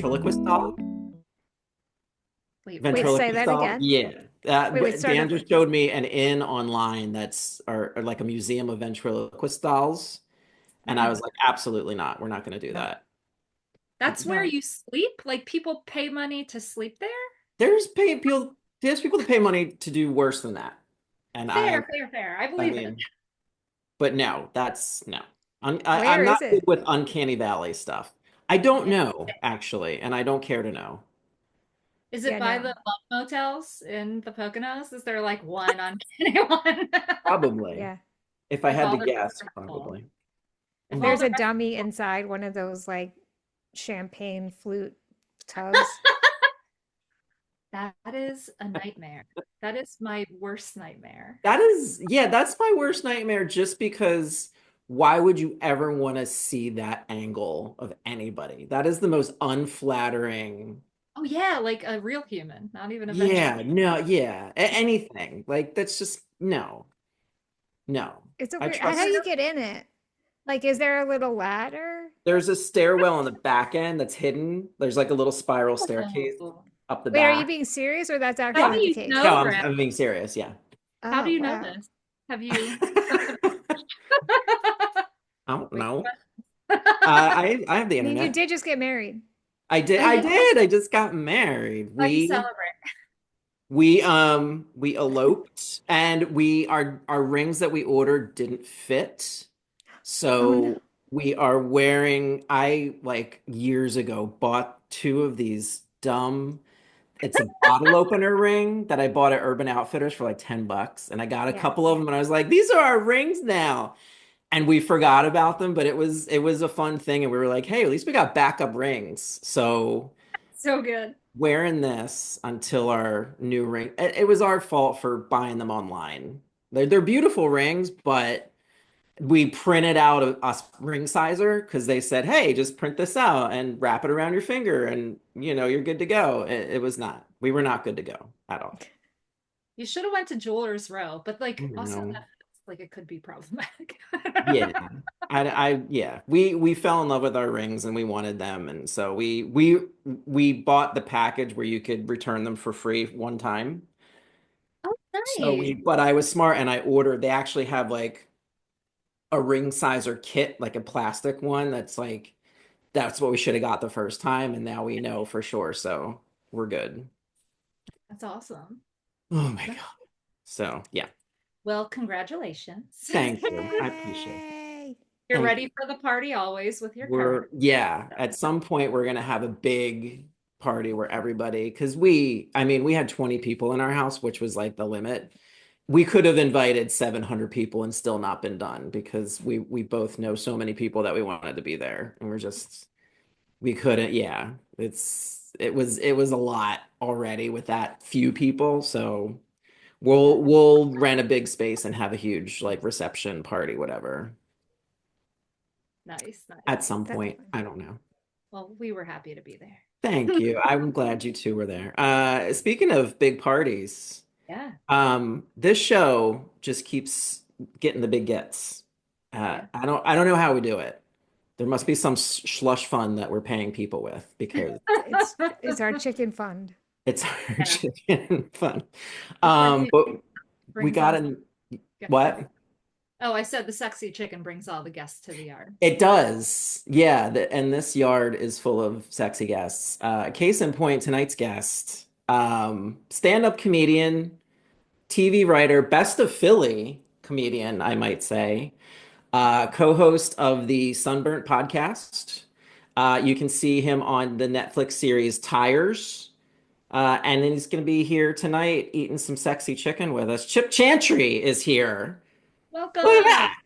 ventriloquist doll. Wait, say that Doll. again. Yeah. Wait, Dan just showed me an inn online or like a museum of ventriloquist dolls. And I was like, absolutely not. We're not going to do that. That's where you sleep? Like people pay money to sleep there? There's people that pay money to do worse than that. And fair. I believe it. But no, no. I'm Where not is good it? with Uncanny Valley stuff. I don't know, actually, and I don't care to know. Is it by the love motels in the Poconos? Is there like one Uncanny one? Probably. Yeah. If I had to guess, probably. There's a dummy inside one of those like champagne flute tubs. That is a nightmare. That is my worst nightmare. That's my worst nightmare just because why would you ever want to see that angle of anybody? That is the most unflattering. Oh yeah, like a real human, not even a anything. Like that's just no. It's okay. How do you get in it? Like, is there a little ladder? There's a stairwell on the back end that's hidden. The's like a little spiral staircase up the back. Wait, are you being serious or that's actually the case? No, I'm being serious, yeah. How do you know this? Have you? I don't know. I have the internet. You did just get married. I did. I just got married. We celebrate. We eloped and our rings that we ordered didn't fit. So we are wearing, I like years ago bought 2 of these it's a bottle opener ring that I bought at Urban Outfitters for like $10. And I got a couple of them and I was like, these are our rings now. And we forgot about them, but it was a fun thing. And we were like, hey, at least we got backup rings. So good. Wearing this until our new ring. It was our fault for buying them online. They're beautiful rings, but we printed out a ring sizer because they said, hey, just print this out and wrap it around your finger and you're good to go. We were not good to go at all. You should have went to Jewelers Row, but like also like it could be problematic. We fell in love with our rings and we wanted them, and so we bought the package where you could return them for free one time. Oh, nice. So but I was smart and they actually have like a ring sizer kit, like a plastic one that's what we should have got the first time, and now we know for sure, so we're good. That's awesome. Oh my God. So yeah. Well, congratulations. Thank you. I appreciate it. You're ready for the party always with your card. Yeah. At some point, we're going to have a big party where everybody, because we had 20 people in our house, which was like the limit. We could have invited 700 people and still not been done because we both know so many people that we wanted to be there. And we couldn't. Yeah. It was a lot already with that few people. So we'll rent a big space and have a huge like reception party, whatever. Nice. At some point. I don't know. Well, we were happy to be there. Thank you. I'm glad you two were there. Speaking of big parties, this show just keeps getting the big gets. I don't know how we do it. There must be some slush fund that we're paying people with because it's our chicken fund. It's our chicken fund. But we got what? Oh, I said the sexy chicken brings all the guests to the yard. It does. Yeah. And this yard is full of sexy guests. Case in point, tonight's guest, stand-up comedian, TV writer, best of Philly comedian, I might say, co-host of the Sunburnt Podcast. You can see him on the Netflix series Tires. And then he's going to be here tonight eating some sexy chicken with us. Chip Chantry is here. Welcome. Look at that.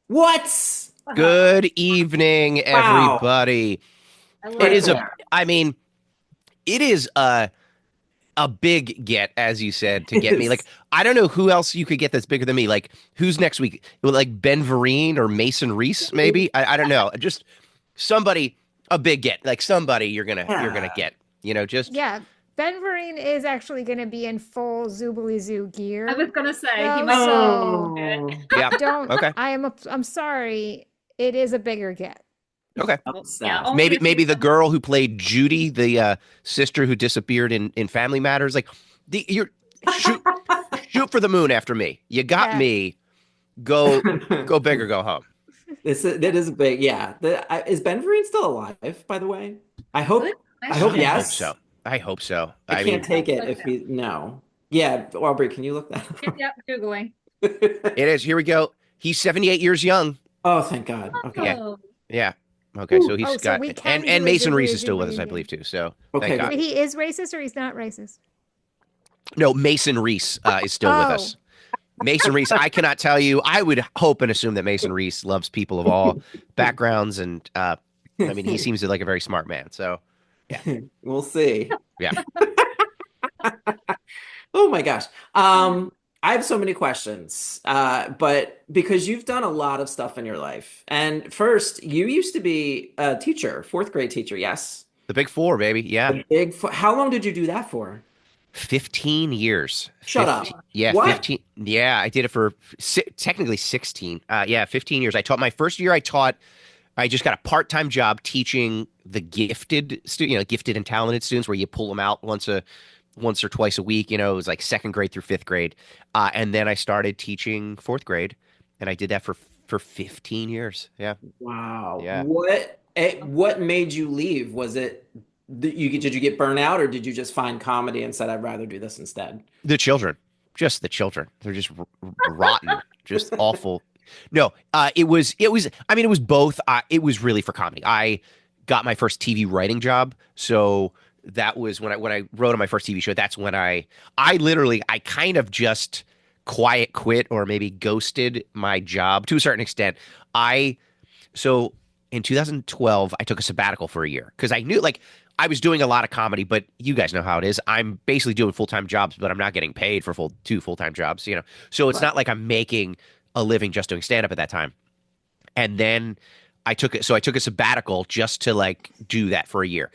What? Good evening, everybody. Wow. It is a big get, as you said, to get me. Like, I don't know who else you could get that's bigger than me. Like, who's next week? Like Ben Vereen or Mason Reese, maybe? I don't know. Just somebody, a big get. Like somebody you're gonna get. Ben Vereen is actually going to be in full Zoobly Zoo gear. I was going to say he might. Yeah. Don't. Okay. I'm sorry. It is a bigger get. Okay. Yeah, Maybe the girl who played Judy, the sister who disappeared in Family Matters. Like, you're shoot shoot for the moon after me. You got Yeah. me. Go big or go home. That is big. Yeah. Is Ben Vereen still alive, by the way? I hope. Good I hope question. I hope yes. so. I hope so. I can't take it if he no. Yeah, Aubrey, can you look that up? Yep, Googling. It is. Here we go. He's 78 years young. Oh, thank God. Okay. Oh, Yeah. Okay. So he's Oh, so got we can and do Mason a Reese is still with us, I reunion. believe, too. So Okay, thank God. Wait, he is racist or he's not racist? No, Mason Reese is still with Oh. us. Mason Reese, I cannot tell you. I would hope and assume that Mason Reese loves people of all backgrounds, and I mean, he seems like a very smart man. So We'll see. yeah. Oh my gosh. I have so many questions, but because you've done a lot of stuff in your life. And first, you used to be a teacher, fourth grade teacher, yes? The Big Four, baby. Yeah. How long did you do that for? 15 years. Shut 15 up. Yeah, What? 15. Yeah, I did it for technically 16. Yeah, 15 years. My first year I just got a part-time job teaching the gifted gifted and talented students where you pull them out once or twice a week. It was like second grade through fifth grade. And then I started teaching fourth grade, and I did that for 15 years. Yeah. Wow. Yeah. What made you leave? Was it did you get burnt out, or did you just find comedy and said, I'd rather do this instead? Just the children. They're just rotten, just awful. No, it was both. It was really for comedy. I got my first TV writing job. So that was when I wrote on my first TV show. That's when I kind of just quiet quit or maybe ghosted my job to a certain extent. So in 2012, I took a sabbatical for a year because I knew I was doing a lot of comedy, but you guys know how it is. I'm basically doing full-time jobs, but I'm not getting paid for two full-time jobs, So it's not like I'm making a living just doing stand-up at that time. And then I took a sabbatical just to do that for a year.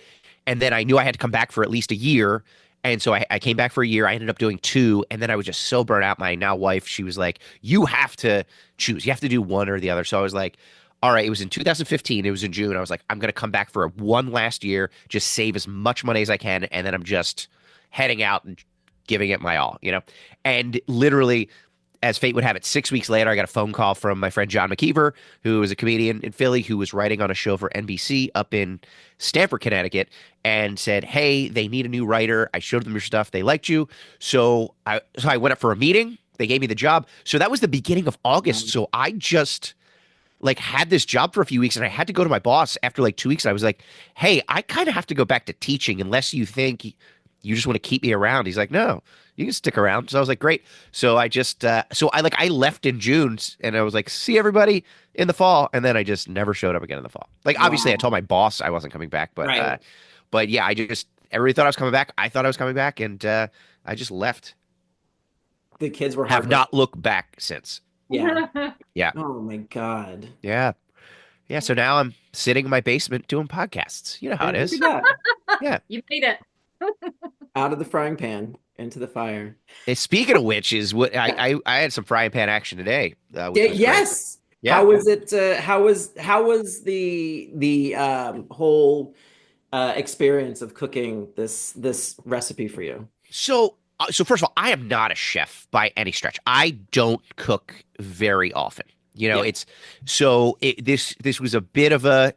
And then I knew I had to come back for at least a year. And so I came back for a year. I ended up doing 2. And then I was just so burnt out. My now wife, she was like, you have to choose. You have to do one or the other. So I was like, all right, it was in 2015. It was in June. I was like, I'm going to come back for one last year, just save as much money as I can. And then I'm just heading out and giving it my all, And literally, as fate would have it, 6 weeks later, I got a phone call from my friend John McKeever, who is a comedian in Philly, who was writing on a show for NBC up in Stamford, Connecticut, and said, hey, they need a new writer. I showed them your stuff. They liked you. So I went up for a meeting. They gave me the job. So that was the beginning of August. So I just had this job for a few weeks, and I had to go to my boss after 2 weeks. I was like, hey, I kind of have to go back to teaching unless you think you just want to keep me around. He's like, no, you can stick around. So I was like, great. So I just, I left in June, and I was like, see everybody in the fall. And then I just never showed up again in the fall. Obviously I told my boss I wasn't coming back, but, Right. But yeah, everybody thought I was coming back. I thought I was coming back, and I just left. The kids were Have not looked back since. Yeah. Yeah. Oh my God. Yeah. Yeah. So now I'm sitting in my basement doing podcasts. You know how it is. Look at that. Yeah. You made it. Out of the frying pan into the fire. And speaking of which, is what I had some frying pan action today. Which was Yes. great. Yeah. How was it? How was the whole experience of cooking this recipe for you? So first of all, I am not a chef by any stretch. I don't cook very often. Yeah. This was a bit of a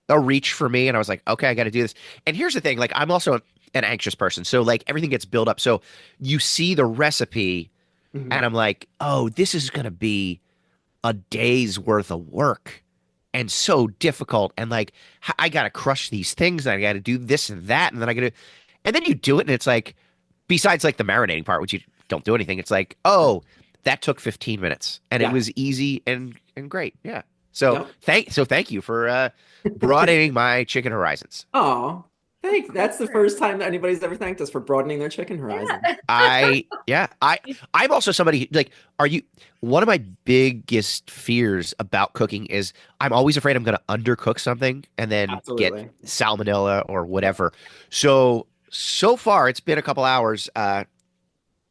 reach for me, and I was like, okay, I got to do this. And here's the thing: I'm also an anxious person, so everything gets built up. So you see the recipe, Mhm. and I'm like, oh, this is gonna be a day's worth of work, and so difficult. And I gotta crush these things, and I gotta do this and that, and then and then you do it, and it's like, besides the marinating part, which you don't do anything, it's like, oh, that took 15 minutes, and Yeah. it was easy and great. Yeah. So Yep. thank you for broadening my chicken horizons. Oh, that's the first time that anybody's ever thanked us for broadening their chicken horizon. Yeah. I'm also somebody one of my biggest fears about cooking is I'm always afraid I'm going to undercook something and then Absolutely. get salmonella or whatever. So far it's been a couple hours.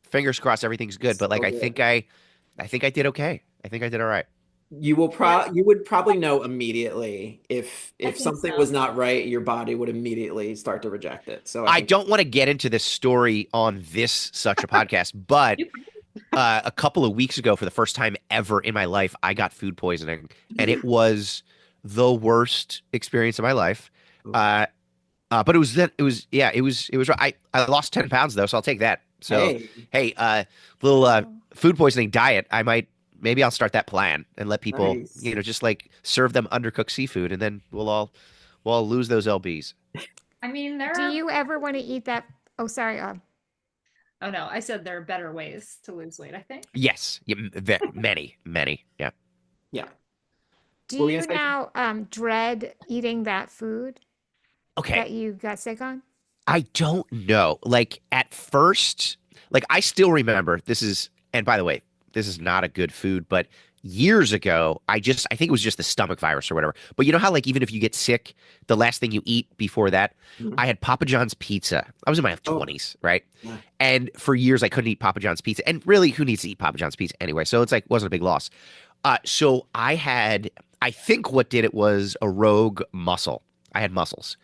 Fingers crossed everything's good, but So I good. think I did okay. I think I did all right. you would probably know immediately if I think something so. was not right, your body would immediately start to reject it. So I I think don't want to get into this story on such a podcast, but You- a couple of weeks ago, for the first time ever in my life, I got food poisoning, and it was the worst experience of my life. Uh, but it was. I lost 10 pounds though, so I'll take that. So hey, hey, little Oh. food poisoning diet. Maybe I'll start that plan and let people, nice. just like serve them undercooked seafood, and then we'll all lose those lbs. I mean, there Do are. you ever want to eat that? Oh, sorry. Oh no, I said there are better ways to lose weight, I think. Yes, yeah, many. Yeah. Yeah. Do What were you you gonna say? now dread eating that food Okay. that you got sick on? I don't know. Like at first, like I still remember and by the way, this is not a good food, but years ago, I think it was just the stomach virus or whatever. But you know how like even if you get sick, the last thing you eat before that, Mhm. I had Papa John's pizza. I was in my Oh. 20s, right? Yeah. And for years I couldn't eat Papa John's pizza. And really, who needs to eat Papa John's pizza anyway? So it's like wasn't a big loss. So I think what did it was a rogue mussel. I had mussels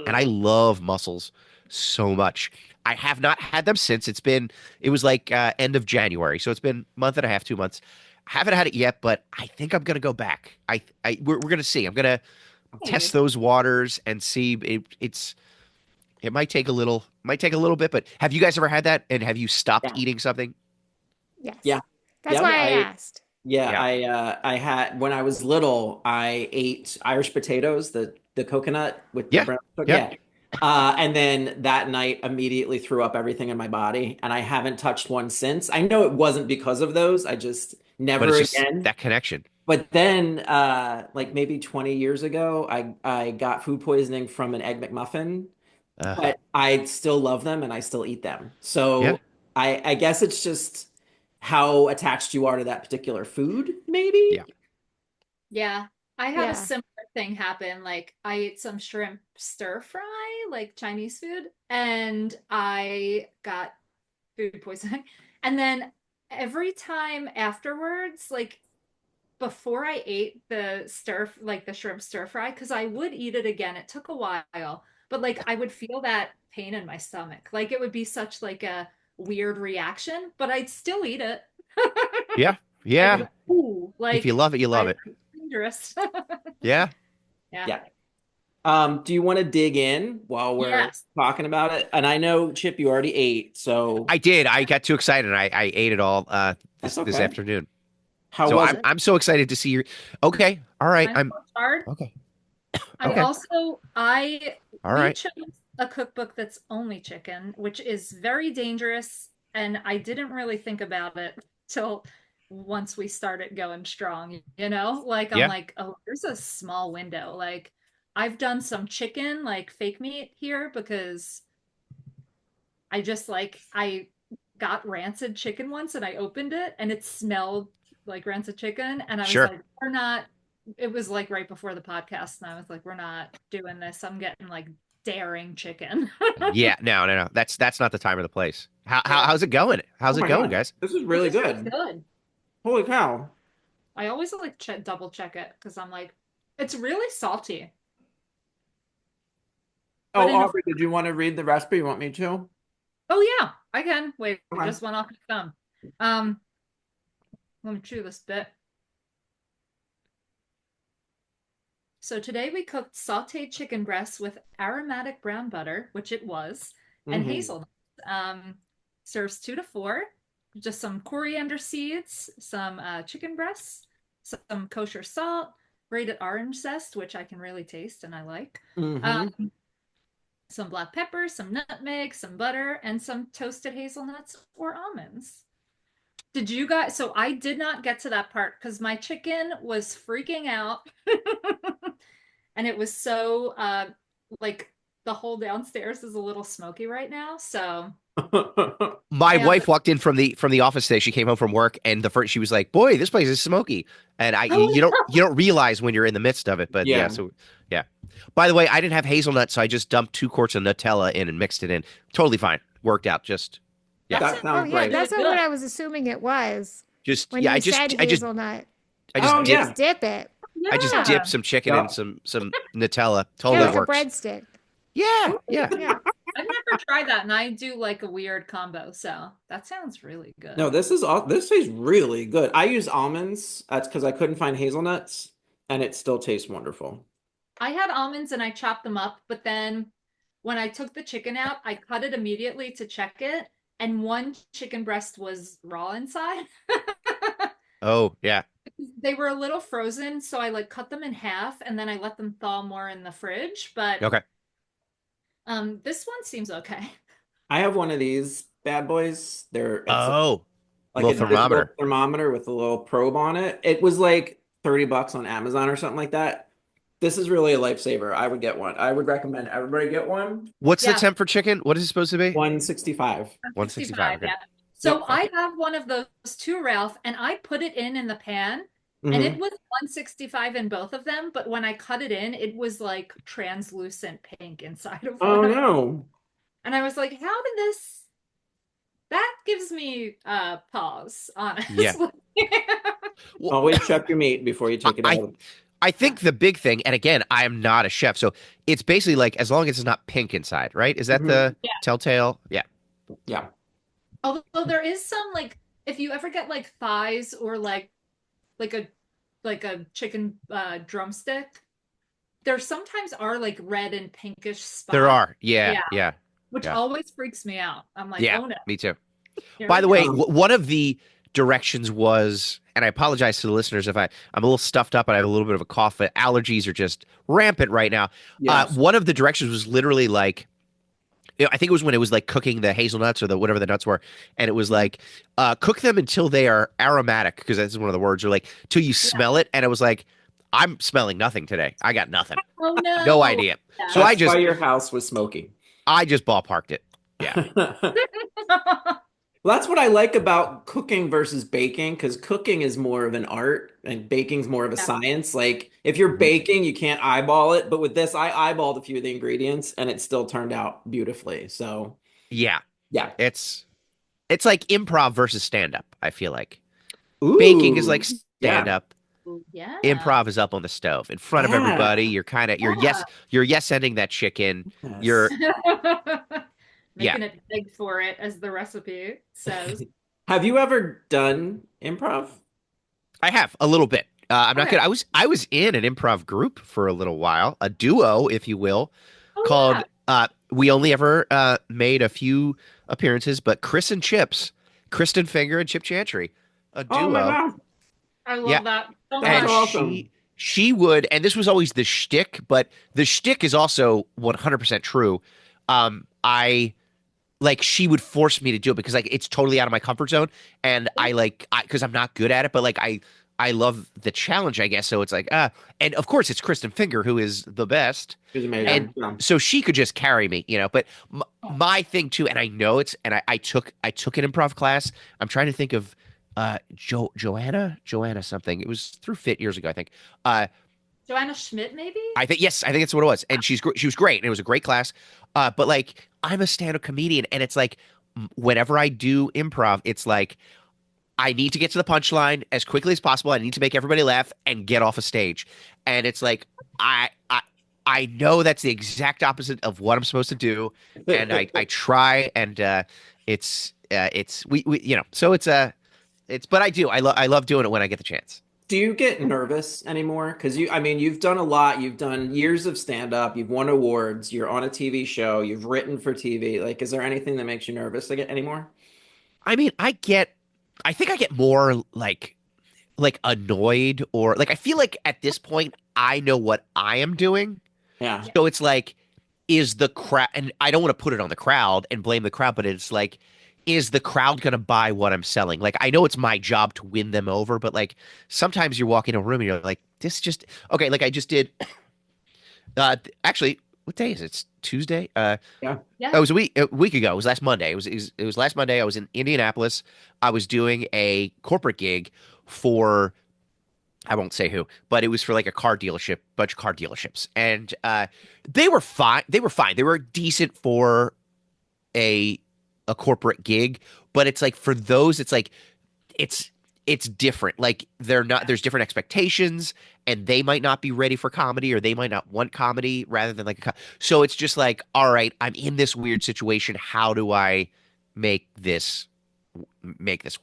and I love mussels so much. I have not had them since. It was like end of January, so it's been a month and a half, 2 months. I haven't had it yet, but I think I'm gonna go back. We're gonna see. I'm gonna test Hey, those waters and see. It might take a little bit, but have you guys ever had that? And have you stopped Yeah. eating something? Yes. Yeah. That's Yeah, why I asked. Yeah, Yeah. I had when I was little, I ate Irish potatoes, the coconut with the Yeah. brown sugar. Yeah. Yeah. And then that night immediately threw up everything in my body, and I haven't touched one since. I know it wasn't because of those. I just But it's never just again. that connection. But then like maybe 20 years ago, I got food poisoning from an Egg McMuffin, Uh, but I still love them and I still eat them. yeah. So I guess it's just how attached you are to that particular food, maybe. Yeah. yeah, I had a Yeah. similar thing happen. Like I ate some shrimp stir fry, like Chinese food, and I got food poisoning. And then every time afterwards, like before I ate the shrimp stir fry, because I would eat it again. It took a while, but like I would feel that pain in my stomach. Like it would be such like a weird reaction, but I'd still eat it. Yeah. Like, Yeah. ooh, If you like love it, you love it. dangerous. Yeah. Yeah. Yeah. Do you want to dig in while we're Yes. talking about it? And I know, Chip, you already ate, so I did. I got too excited. And I ate it all that's this okay. afternoon. How So was I'm it? I'm so excited to see your. Okay. All right. I'm hard. Okay. I Okay. also All we right. chose a cookbook that's only chicken, which is very dangerous, and I didn't really think about it till once we started going strong, you know? Like I'm Yeah. like, oh, there's a small window. Like I've done some chicken, like fake meat here because I got rancid chicken once and I opened it and it smelled like rancid chicken and I was Sure. like, we're not it was like right before the podcast and I was like, we're not doing this. I'm getting like daring chicken. Yeah. No. That's not the time or the place. Yeah. How's it going? How's Oh it my going, God, guys? this is really This is good. good. Holy cow. I always like double check it because I'm like, it's really salty. Oh, But in a Aubrey, did you want to read the recipe? You want me to? Oh yeah, I can. Wait, it Okay. just went off my thumb. Um, let me chew this bit. So today we cooked sautéed chicken breasts with aromatic brown butter, which it was, and Mhm. hazelnuts. Serves 2 to 4. Just some coriander seeds, some chicken breasts, some kosher salt, grated orange zest, which I can really taste and I like. Mhm. Some black pepper, some nutmeg, some butter, and some toasted hazelnuts or almonds. Did you guys? So I did not get to that part because my chicken was freaking out. And it was so like the whole downstairs is a little smoky right now. So My I wife walked in from the office today. She came home from work, and she was like, "Boy, this place is smoky." And Oh, you don't realize when you're in the midst of it, but yeah. Yeah. So yeah. By the way, I didn't have hazelnut, so I just dumped 2 quarts of Nutella in and mixed it in. Totally fine. Worked out. Just yeah. That That's Oh sounds yeah, great. that's really what good. I was assuming it was Just when yeah. you said I just hazelnut. I just Oh You dip yeah. just dip it. I just Yeah. dip some chicken Yeah. and some Nutella. Yeah, Totally like a works. breadstick. Yeah, yeah. Yeah. I've never tried that, and I do like a weird combo, so that sounds really good. No, this tastes really good. I use almonds. That's because I couldn't find hazelnuts, and it still tastes wonderful. I had almonds and I chopped them up, but then when I took the chicken out, I cut it immediately to check it, and one chicken breast was raw inside. Oh, yeah. They were a little frozen, so I like cut them in half and then I let them thaw more in the fridge, but Okay. this one seems okay. I have one of these bad boys. It's Oh, like little a digital thermometer. thermometer with a little probe on it. It was like $30 on Amazon or something like that. This is really a lifesaver. I would get one. I would recommend everybody get one. What's the Yeah. temp for chicken? What is it supposed to be? 165. 165. Okay. Yeah. So Yep. I have one of those too, Ralph, and I put it in the pan, and Mhm. it was 165 in both of them, but when I cut it in, it was like translucent pink inside of Oh one of them. no. And I was like, how did this? That gives me pause, honestly. Yeah. Well, Always check your meat before you take it I out. I think the big thing, and again, I am not a chef, so it's basically like as long as it's not pink inside, right? Is that Mhm. the Yeah. telltale? Yeah. Yeah. Although there is some like if you ever get like thighs or like a chicken drumstick, there sometimes are like red and pinkish spots. There are. Yeah. Yeah. Yeah. Which Yeah. always freaks me out. I'm like, Yeah. oh no. Me too. Here By we the way, go. one of the directions was, and I apologize to the listeners if I'm a little stuffed up and I have a little bit of a cough, but allergies are just rampant right now. Yes. One of the directions was literally like, I think it was when it was like cooking the hazelnuts or the whatever the nuts were, and it was like, cook them until they are aromatic, because that's one of the words, or like till you smell it. And it was like, I'm smelling nothing today. I got nothing. Oh no. No idea. Yeah. So That's why your house was smoky. I just ballparked it. Yeah. Well, that's what I like about cooking versus baking, because cooking is more of an art and baking's more of a Yeah. science. Like if you're Mhm. baking, you can't eyeball it, but with this, I eyeballed a few of the ingredients and it still turned out beautifully. So Yeah. yeah. It's like improv versus stand up, I feel like. Ooh, Baking is like stand yeah. up. Yeah. Improv is up on the stove in front of Yeah. everybody. You're kind of you're yes ending that chicken. Yes. You're Making it big for it, as the recipe says. Have you ever done improv? I have a little bit. I'm not Okay. good. I was in an improv group for a little while, a duo, if you will, Oh, called yeah. we only ever made a few appearances, but Chris and Chips, Kristen Finger and Chip Chantry, a duo. Oh my God. I love Yeah. that so That's much. awesome. she would, and this was always the shtick, but the shtick is also 100% true. She would force me to do it because like it's totally out of my comfort zone, and because I'm not good at it, but like I love the challenge, I guess. So it's like and of course it's Kristen Finger who is the best, It was amazing. and Yeah. so she could just carry me, But my thing too, and I know it's, and I took an improv class. I'm trying to think of Joanna something. It was through Fit years ago, I think. Joanna Schmidt, maybe? I think that's what it was, and she was great, and it was a great class. But like I'm a stand-up comedian, and it's like whenever I do improv, it's like I need to get to the punchline as quickly as possible. I need to make everybody laugh and get off a stage, and it's like I know that's the exact opposite of what I'm supposed to do, and I try, and it's so it's but I love doing it when I get the chance. Do you get nervous anymore? Because you've done a lot. You've done years of stand-up. You've won awards. You're on a TV show. You've written for TV. Like, is there anything that makes you nervous anymore? I mean, I think I get more like annoyed, or like I feel like at this point I know what I am doing. Yeah. So it's like, is the crowd, and I don't want to put it on the crowd and blame the crowd, but it's like, is the crowd going to buy what I'm selling? Like, I know it's my job to win them over, but like sometimes you're walking in a room and you're like, this just, okay. Like I just did, actually, what day is it? It's Tuesday. Yeah. It was a week ago. It was last Monday. It was last Monday. I was in Indianapolis. I was doing a corporate gig for, I won't say who, but it was for like a car dealership, bunch of car dealerships. And they were fine. They were decent for a corporate gig, but it's like for those, it's like it's different. Like there's different expectations, and they might not be ready for comedy, or they might not want comedy rather than like so it's just like, all right, I'm in this weird situation. How do I make this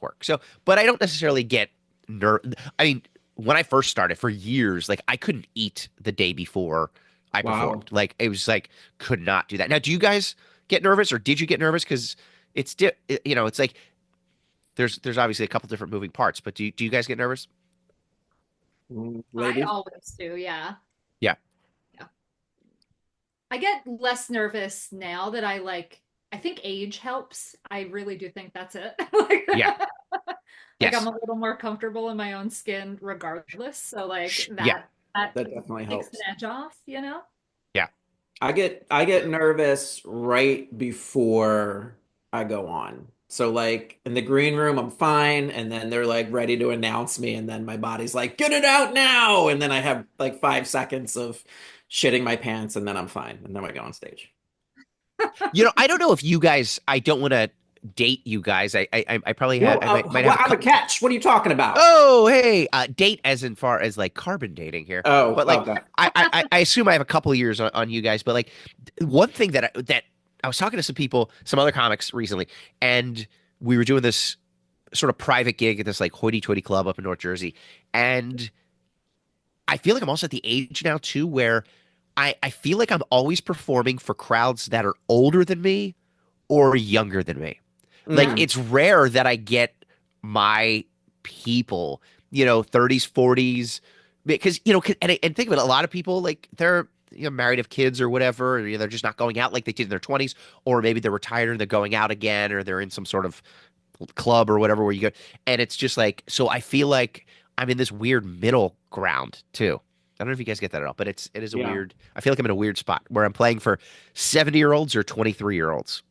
work? So, but I don't necessarily get I mean, when I first started for years, like I couldn't eat the day before I Wow. performed. Like it was like could not do that. Now, do you guys get nervous, or did you get nervous? Because it's like there's obviously a couple different moving parts, but do you guys get nervous? I Ladies? always do, yeah. Yeah. Yeah. I get less nervous now that I think age helps. I really do think that's it. Yeah. Like Yes. I'm a little more comfortable in my own skin regardless. So like Yeah. that That definitely takes helps. the edge off, you know? Yeah. I get nervous right before I go on. So like in the green room, I'm fine, and then they're like ready to announce me, and then my body's like, "Get it out now!" And then I have like 5 seconds of shitting my pants, and then I'm fine, and then I go on stage. I don't know if you guys. I don't want to date you guys. I probably No, have. Might have a I'm a couple. catch. What are you talking about? Oh, hey, date as in far as like carbon dating here. Oh, But like, okay. I assume I have a couple of years on you guys. But like, one thing that I was talking to some people, some other comics recently, and we were doing this sort of private gig at this like hoity-toity club up in North Jersey, and I feel like I'm also at the age now too where I feel like I'm always performing for crowds that are older than me or younger than me. Like Mm. it's rare that I get my people, 30s, 40s, because and think of it, a lot of people like they're married, have kids or whatever, or they're just not going out like they did in their 20s, or maybe they're retired and they're going out again, or they're in some sort of club or whatever where you go, and it's just like so. I feel like I'm in this weird middle ground too. I don't know if you guys get that at all, but it is a Yeah. weird. I feel like I'm in a weird spot where I'm playing for 70-year-olds or 23-year-olds.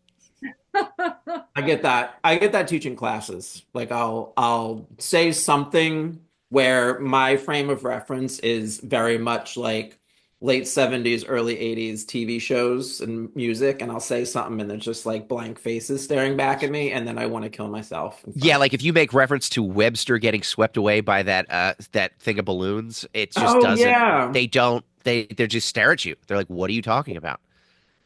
I get that. I get that teaching classes. Like I'll say something where my frame of reference is very much like late 70s, early 80s TV shows and music, and I'll say something and there's just like blank faces staring back at me, and then I want to kill myself in Yeah, front. like if you make reference to Webster getting swept away by that thing of balloons, it just Oh doesn't. yeah. They don't. They just stare at you. They're like, "What are you talking about?"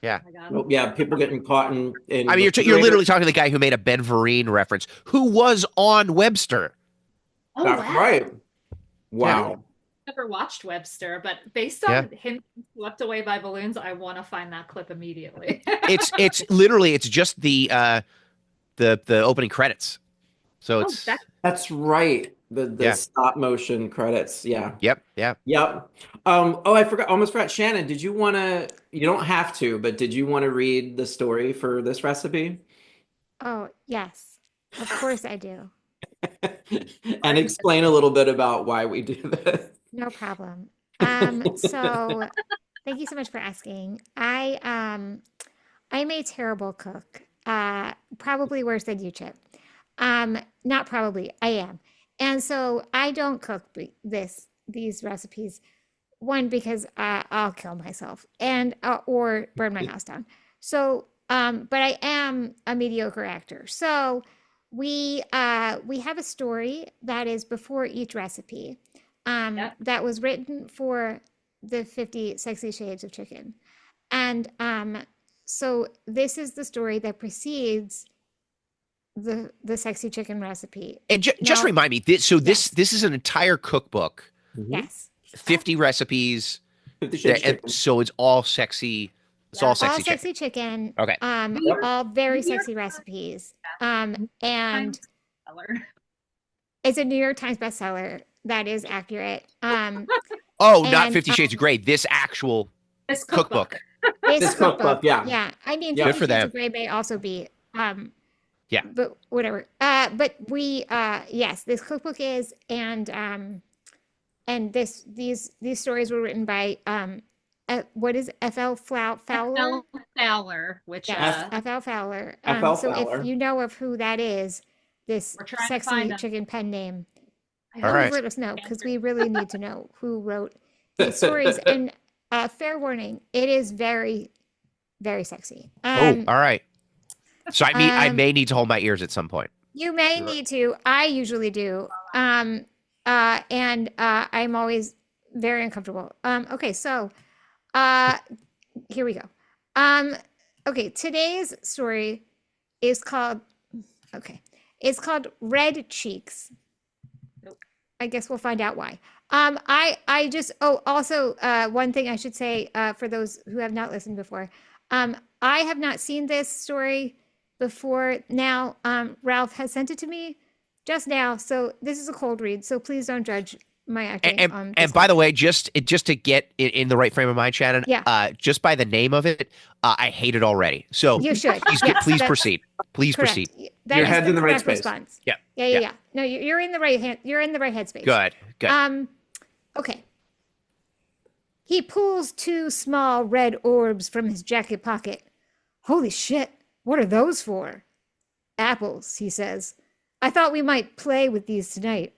Yeah. Oh my God. Well, yeah, people getting caught in I mean, you're literally refrigerators. talking to the guy who made a Ben Vereen reference, who was on Webster. Oh That's wow. right. Yeah. Wow. Never watched Webster, but based Yeah. on him swept away by balloons, I want to find that clip immediately. It's literally it's just the opening credits. So Oh, it's That's right. The yeah. stop motion credits. Yeah. Yep. Yeah. Yep. I forgot, almost forgot. Shannon, did you want to, you don't have to, but did you want to read the story for this recipe? Oh, yes. Of course I do. And explain a little bit about why we do this. No problem. So thank you so much for asking. I'm a terrible cook. Probably worse than you, Chip. Not probably, I am. And so I don't cook these recipes. One, because I'll kill myself and or burn my house down. So, but I am a mediocre actor. So we have a story that is before each recipe. Yep. That was written for the 50 Sexy Shades of Chicken. And so this is the story that precedes the sexy chicken recipe. And just Now, remind me, this yes, this is an entire cookbook, yes. 50 recipes, 50 Shades of and Chicken. so it's all sexy. It's Yeah. all All sexy chicken. sexy chicken. Okay. Yep. All very New York sexy recipes. Times And bestseller. it's a New York Times bestseller. That is accurate. Oh, not And 50 Shades of Grey. This actual This cookbook. this This cookbook, yeah. Yeah. I mean, Yeah. Good 50 for Shades them. of Grey may also be. Yeah. But whatever. But we yes, this cookbook is and these stories were written by what is F.L. Fowler? F.L. Fowler, which Yes, F.L. Fowler. F.L. So Fowler. if you know of who that is, this We're trying to sexy find him. chicken pen name, I All hope right. please let us know because we really need to know who wrote these stories. And fair warning, it is very, very sexy. Oh, all right. So I um, may need to hold my ears at some point. You may Sure. need to. I usually do. And I'm always very uncomfortable. Okay, so uh, here we go. Okay, today's story is called. Okay, it's called Red Cheeks. Nope. I guess we'll find out why. I just also one thing I should say for those who have not listened before, I have not seen this story before now. Ralph has sent it to me just now, so this is a cold read. So please don't judge my acting. And by the way, just to get in the right frame of mind, Shannon. Yeah. Just by the name of it, I hate it already. So You should. please proceed. Please correct. proceed. That Your is head's the in the right correct space. response. Yeah. Yeah. No, you're in the right hand. You're in the right headspace. Good. Okay. He pulls two small red orbs from his jacket pocket. Holy shit, what are those for? Apples, he says. I thought we might play with these tonight.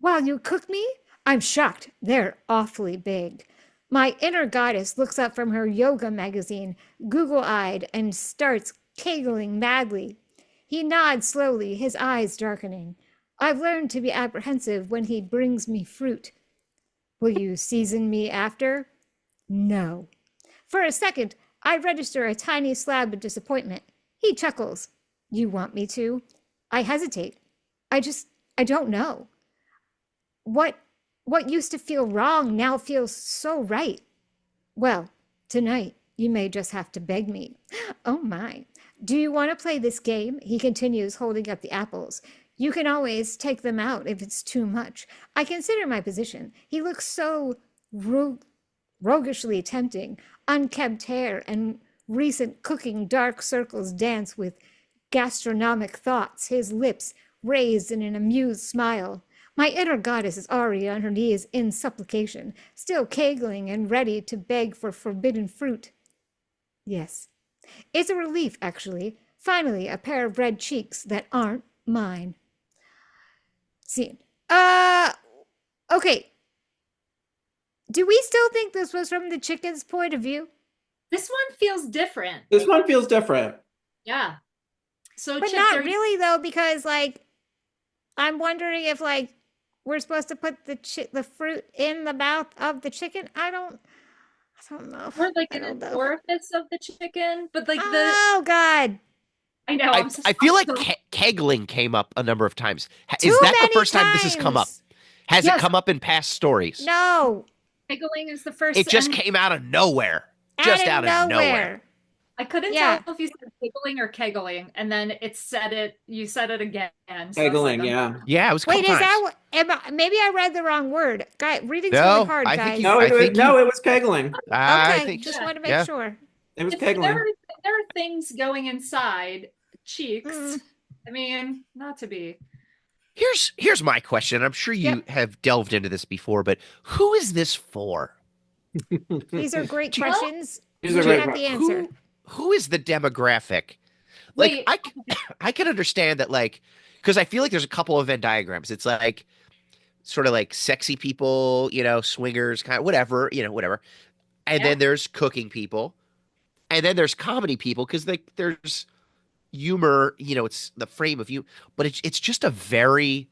While you cook me? I'm shocked. They're awfully big. My inner goddess looks up from her yoga magazine, Google-eyed, and starts kegling madly. He nods slowly, his eyes darkening. I've learned to be apprehensive when he brings me fruit. Will you season me after? No. For a second, I register a tiny slab of disappointment. He chuckles. You want me to? I hesitate. I don't know. What used to feel wrong now feels so right. Well, tonight you may just have to beg me. Oh my. Do you want to play this game? He continues, holding up the apples. You can always take them out if it's too much. I consider my position. He looks so roguishly tempting. Unkempt hair and recent cooking dark circles dance with gastronomic thoughts, his lips raised in an amused smile. My inner goddess is already on her knees in supplication, still kegling and ready to beg for forbidden fruit. Yes. It's a relief, actually. Finally, a pair of red cheeks that aren't mine. Scene. Okay. Do we still think this was from the chicken's point of view? This one feels different. This one feels different. Yeah. So But Chip, not really, though, because, like, I'm wondering if, like, we're supposed to put the fruit in the mouth of the chicken. I don't know. Or like in an orifice of the chicken, but like oh God. I know. I feel like kegling came up a number of times. Too Is that the many first time this has come up? times. Has Yes. it come up in past stories? No. Kegling is the first. It just and came out of nowhere. Just out of nowhere. I couldn't Yeah. tell if you said kegling or kegling, and then you said it again. So Kegling, yeah. Yeah, it was. Wait, is times. that what? Maybe I read the wrong word. Guy, reading's No, really hard, I think guys. you- No, I it, think no, it was kegling. I Okay, think just yeah. want to make Yeah. sure. It was If kegling. there are things going inside cheeks. Mm. I mean, not to be. Here's my question. I'm sure you have delved into this before, but who is this for? These are great Well, questions. These You are great have the answer. Who is the demographic? Like, Wait. I can understand that, like, because I feel like there's a couple of Venn diagrams. It's like sort of like sexy people, swingers, kind of whatever, whatever. And Yeah. then there's cooking people, and then there's comedy people because there's humor. It's the frame of you, but it's just a very,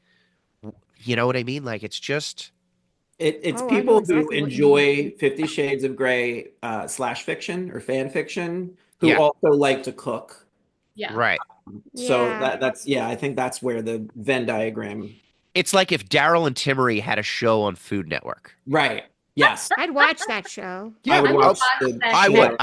you know what I mean? Like, it's just. It's Oh, I know people exactly who what you enjoy 50 Shades of Grey slash fiction or fan fiction who Yeah. also like to cook. Yeah. Right. So Yeah. that's I think that's where the Venn diagram. It's like if Daryl and Timmery had a show on Food Network. Right. Yes. I'd watch that show. I would I would watch watch the that I show. would.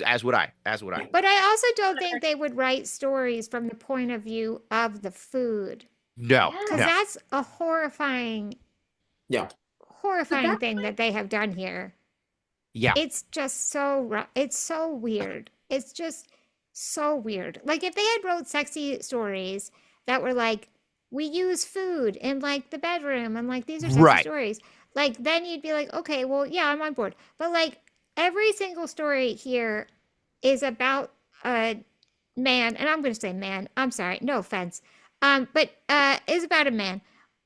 As would I. As would I. But I also don't think they would write stories from the point of view of the food. No. Because No. that's a horrifying Yeah. that's thing that they have done here. Yeah. It's just it's so weird. It's just so weird. Like if they had wrote sexy stories that were like, we use food in like the bedroom and like these are sexy Right. stories, like then you'd be like, okay, well, yeah, I'm on board. But like every single story here is about a man, and I'm gonna say man, I'm sorry, no offense. But is about a man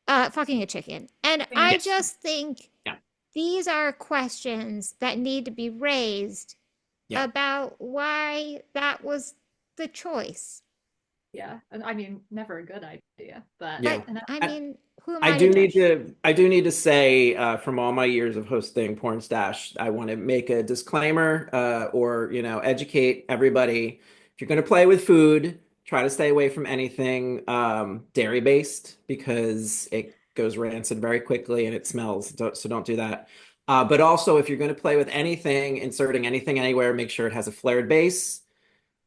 fucking a chicken. And I Yes. just think Yeah. these are questions that need to be raised Yeah. about why that was the choice. Yeah. And I mean, never a good idea, but Yeah. and I mean, Who am I to judge? I do need to say, from all my years of hosting Porn Stash, I want to make a disclaimer, or educate everybody. If you're going to play with food, try to stay away from anything dairy based because it goes rancid very quickly and it smells. So don't do that. But also, if you're going to play with anything, inserting anything anywhere, make sure it has a flared base.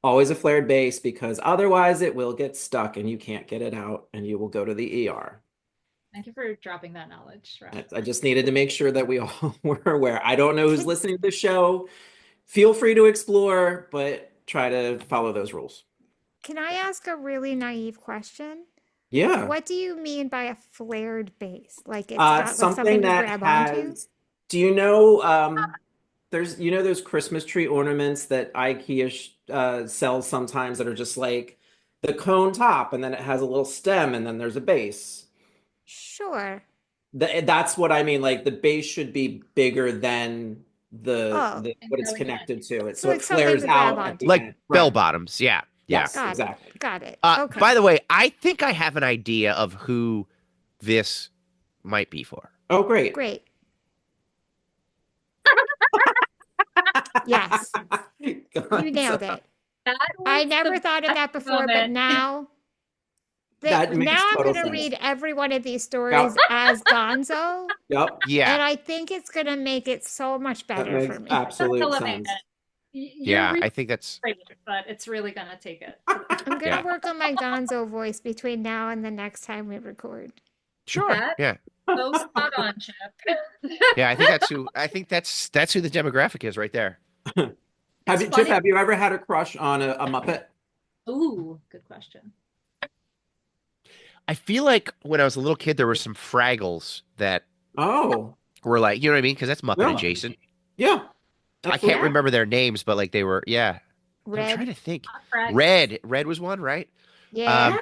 Always a flared base because otherwise it will get stuck and you can't get it out and you will go to the ER. Thank you for dropping that knowledge, Raf. I just needed to make sure that we all were aware. I don't know who's listening to the show. Feel free to explore, but try to follow those rules. Can I ask a really naive question? Yeah. What do you mean by a flared base? Like it's got like Something something to that grab onto? has, do you know, there's, those Christmas tree ornaments that IKEA sells sometimes that are just like the cone top and then it has a little stem and then there's a base. Sure. That's what I mean. Like the base should be bigger than the what it's connected to. It So so like it something flares to grab out at onto. the Like end. bell Right. bottoms. Yeah. Yeah. Yes, Got exactly. it. Got it. Uh, Okay. By the way, I think I have an idea of who this might be for. Oh, great. Great. Yes, you nailed it. That I was never the thought of that best before, but moment. now That makes now I'm total going to sense. read every one of these stories as Gonzo, Yep, Yeah. and I think it's going to make it so much that better makes for me. absolute Elevate sense. it. You're Yeah. really I think that's. great, but it's really gonna take it. I'm going to Yeah. work on my Gonzo voice between now and the next time we record. Sure. That- Yeah. So spot on, Chip. Yeah. I think that's who. I think that's who the demographic is right there. Chip, funny. have you ever had a crush on a Muppet? Ooh, good question. I feel like when I was a little kid, there were some Fraggles that Oh, were like, you know what I mean? Because that's Muppet Yeah. adjacent. yeah. I Absolutely. can't remember their names, but like they were. Yeah. I'm trying Red, to think. Fred. Red was one, right? yeah. With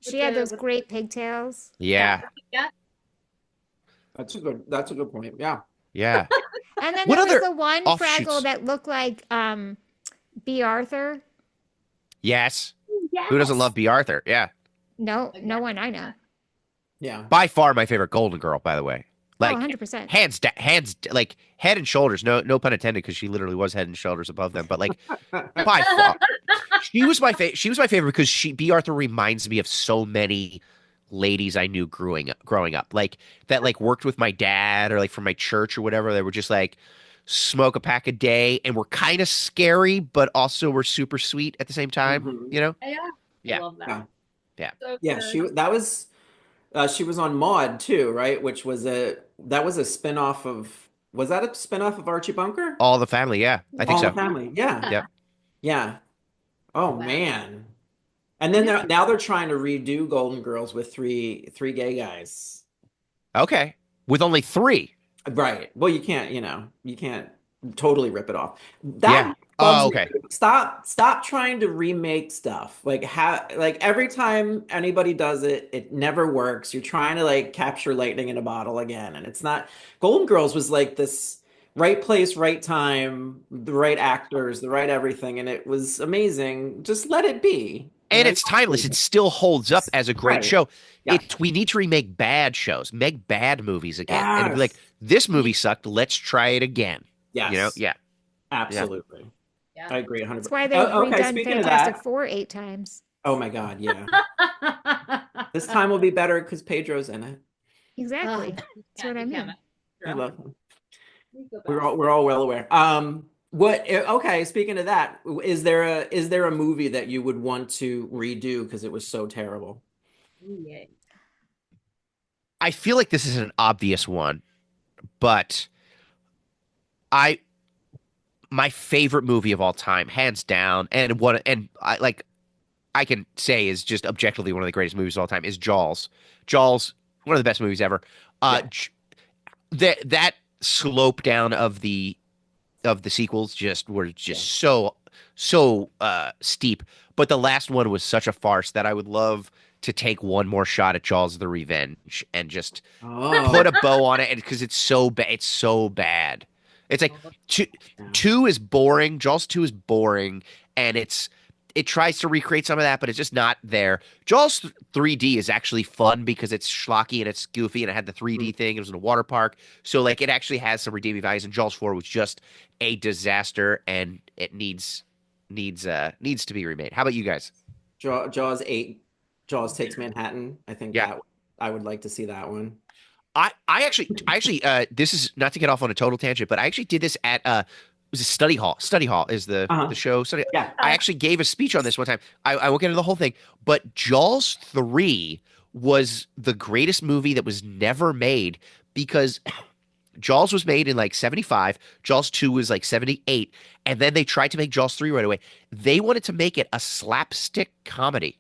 She had the- those with- great pigtails. Yeah. Yeah. That's a good point. Yeah. Yeah. And then What there was other the one offshoots? Fraggle that looked like B. Arthur. Yes. Yes. Who doesn't love B. Arthur? Yeah. No, no one I know. Yeah. By far my favorite Golden Girl, by the way. Like Oh, 100%. like head and shoulders. No pun intended, because she literally was head and shoulders above them. But like by far, she was my favorite. She was my favorite because B. Arthur reminds me of so many ladies I knew growing up, like that, like worked with my dad or like from my church or whatever. They were just like smoke a pack a day and were kind of scary, but also were super sweet at the same time. Mhm. You know? Yeah. Yeah. I love that. Yeah. Yeah. So Yeah, good. she was on Maude too, right? Which was a spinoff of, was that a spinoff of Archie Bunker? All the family. Yeah, I think All so. the Family. Yeah. Yep. Yeah. Oh Wow. man. And then now they're trying to redo Golden Girls with three gay guys. Okay. With only 3. Right. Well, you can't totally rip it off. Yeah. Bugs Oh, me. okay. Stop trying to remake stuff. Like every time anybody does it, it never works. You're trying to like capture lightning in a bottle again, and it's not. Golden Girls was like this right place, right time, the right actors, the right everything, and it was amazing. Just let it be. And it's timeless. It still holds up as a great Right. show. Yeah. We need to remake bad shows, make bad movies again, and be like, Yes. this movie sucked. Let's try it again. Yes. You know? Yeah. Absolutely. Yeah. I agree 100%. That's why they've Okay, redone speaking of Fantastic that, Four 8 times. oh my God, yeah. This time will be better because Pedro's in it. Exactly. That's what I mean. I love him. We're all well aware. Okay, speaking of that, is there a movie that you would want to redo because it was so terrible? I feel like this is an obvious one, but my favorite movie of all time, hands down, and I can say is just objectively one of the greatest movies of all time, is Jaws. Jaws, one of the best movies ever. Yeah. That slope down of the sequels were so steep, but the last one was such a farce that I would love to take one more shot at Jaws the Revenge and just put a bow on it, because it's so bad. It's so bad. It's like two is boring. Jaws 2 is boring, and it's it tries to recreate some of that, but it's just not there. Jaws 3D is actually fun because it's schlocky and it's goofy, and it had the 3D thing. It was in a water park, so like it actually has some redeeming values. And Jaws 4 was just a disaster, and it needs to be remade. How about you guys? Jaws 8, Jaws Takes Manhattan. I think Yeah. that I would like to see that one. I actually this is not to get off on a total tangent, but I actually did this at it was a study hall. Study hall is the show. Yeah. I actually gave a speech on this one time. I won't get into the whole thing, but Jaws 3 was the greatest movie that was never made because Jaws was made in like 75, Jaws 2 was like 78, and then they tried to make Jaws 3 right away. They wanted to make it a slapstick comedy.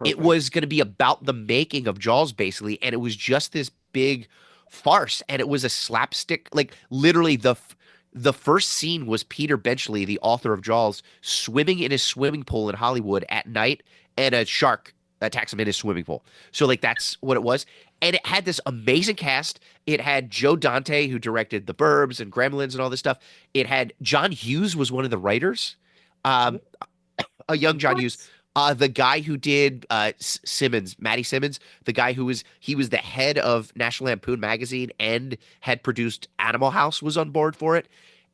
It Perfect. was going to be about the making of Jaws, basically, and it was just this big farce, and it was a slapstick. Like literally, the first scene was Peter Benchley, the author of Jaws, swimming in his swimming pool in Hollywood at night, and a shark attacks him in his swimming pool. So like that's what it was, and it had this amazing cast. It had Joe Dante, who directed The Burbs and Gremlins and all this stuff. It had John Hughes was one of the writers, a young John Hughes. The guy who did Simmons, Matty Simmons, the guy he was the head of National Lampoon magazine and had produced Animal House, was on board for it.